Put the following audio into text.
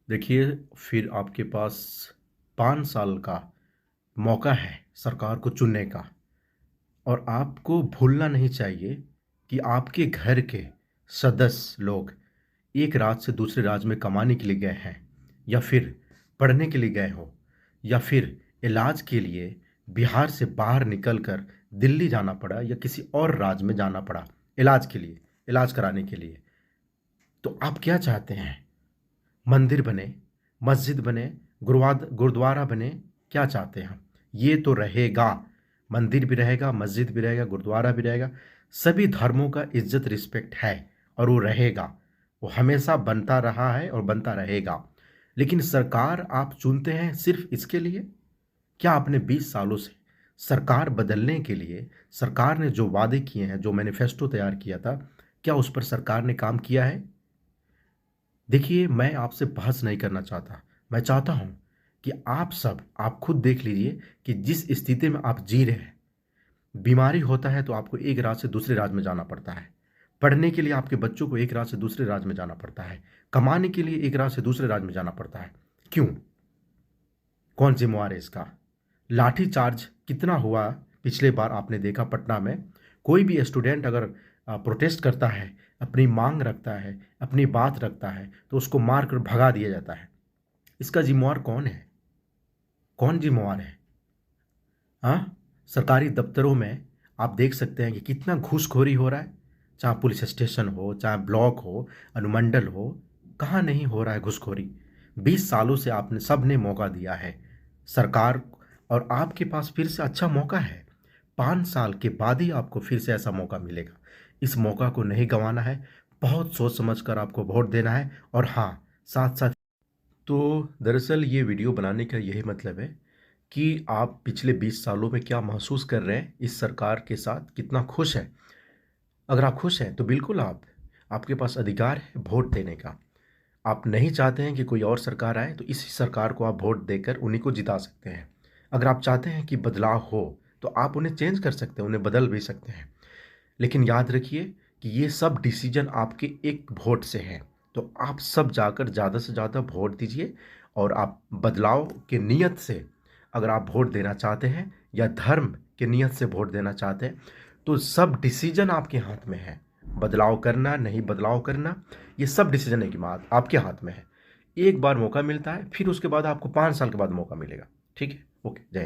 देखिए, फिर आपके पास 5 साल का मौका है सरकार को चुनने का। और आपको भूलना नहीं चाहिए कि आपके घर के सदस्य लोग एक राज्य से दूसरे राज्य में कमाने के लिए गए हैं, या फिर पढ़ने के लिए गए हो, या फिर इलाज के लिए बिहार से बाहर निकलकर दिल्ली जाना पड़ा या किसी और राज्य में जाना पड़ा इलाज के लिए, इलाज कराने के लिए। तो आप क्या चाहते हैं? मंदिर बने, मस्जिद बने, गुरुद्वारा बने, क्या चाहते हैं हम? ये तो रहेगा, मंदिर भी रहेगा, मस्जिद भी रहेगा, गुरुद्वारा भी रहेगा। सभी धर्मों का इज्जत रिस्पेक्ट है और वो रहेगा। वो हमेशा बनता रहा है और बनता रहेगा। लेकिन सरकार आप चुनते हैं सिर्फ इसके लिए? क्या आपने 20 सालों से सरकार बदलने के लिए, सरकार ने जो वादे किए हैं, जो मैनिफेस्टो तैयार किया था, क्या उस पर सरकार ने काम किया है? देखिए, मैं आपसे बहस नहीं करना चाहता। मैं चाहता हूं कि आप खुद देख लीजिए कि जिस स्थिति में आप जी रहे हैं, बीमारी होता है तो आपको एक राज्य से दूसरे राज्य में जाना पड़ता है। पढ़ने के लिए आपके बच्चों को एक राज्य से दूसरे राज्य में जाना पड़ता है। कमाने के लिए एक राज्य से दूसरे राज्य में जाना पड़ता है। क्यों? कौन जिम्मेवार है इसका? लाठी चार्ज कितना हुआ पिछले बार आपने देखा पटना में। कोई भी स्टूडेंट अगर प्रोटेस्ट करता है, अपनी मांग रखता है, अपनी बात रखता है, तो उसको मार कर भगा दिया जाता है। इसका जिम्मेवार कौन है? कौन जिम्मेवार है? हाँ, सरकारी दफ्तरों में आप देख सकते हैं कि कितना घूसखोरी हो रहा है। चाहे पुलिस स्टेशन हो, चाहे ब्लॉक हो, अनुमंडल हो, कहाँ नहीं हो रहा है घूसखोरी? 20 सालों से आपने सबने मौका दिया है सरकार, और आपके पास फिर से अच्छा मौका है। 5 साल के बाद ही आपको फिर से ऐसा मौका मिलेगा। इस मौका को नहीं गंवाना है। बहुत सोच समझ कर आपको वोट देना है। और हाँ, साथ साथ तो दरअसल ये वीडियो बनाने का यही मतलब है कि आप पिछले 20 सालों में क्या महसूस कर रहे हैं इस सरकार के साथ, कितना खुश हैं। अगर आप खुश हैं तो बिल्कुल आपके पास अधिकार है वोट देने का। आप नहीं चाहते हैं कि कोई और सरकार आए तो इसी सरकार को आप वोट देकर उन्हीं को जिता सकते हैं। अगर आप चाहते हैं कि बदलाव हो तो आप उन्हें चेंज कर सकते हैं, उन्हें बदल भी सकते हैं। लेकिन याद रखिए कि ये सब डिसीजन आपके एक वोट से है। तो आप सब जाकर ज़्यादा से ज़्यादा वोट दीजिए। और आप बदलाव के नियत से अगर आप वोट देना चाहते हैं, या धर्म के नियत से वोट देना चाहते हैं, तो सब डिसीजन आपके हाथ में है। बदलाव करना, नहीं बदलाव करना, ये सब डिसीजन है कि बात आपके हाथ में है। एक बार मौका मिलता है, फिर उसके बाद आपको 5 साल के बाद मौका मिलेगा। ठीक है? ओके, जय हिंद।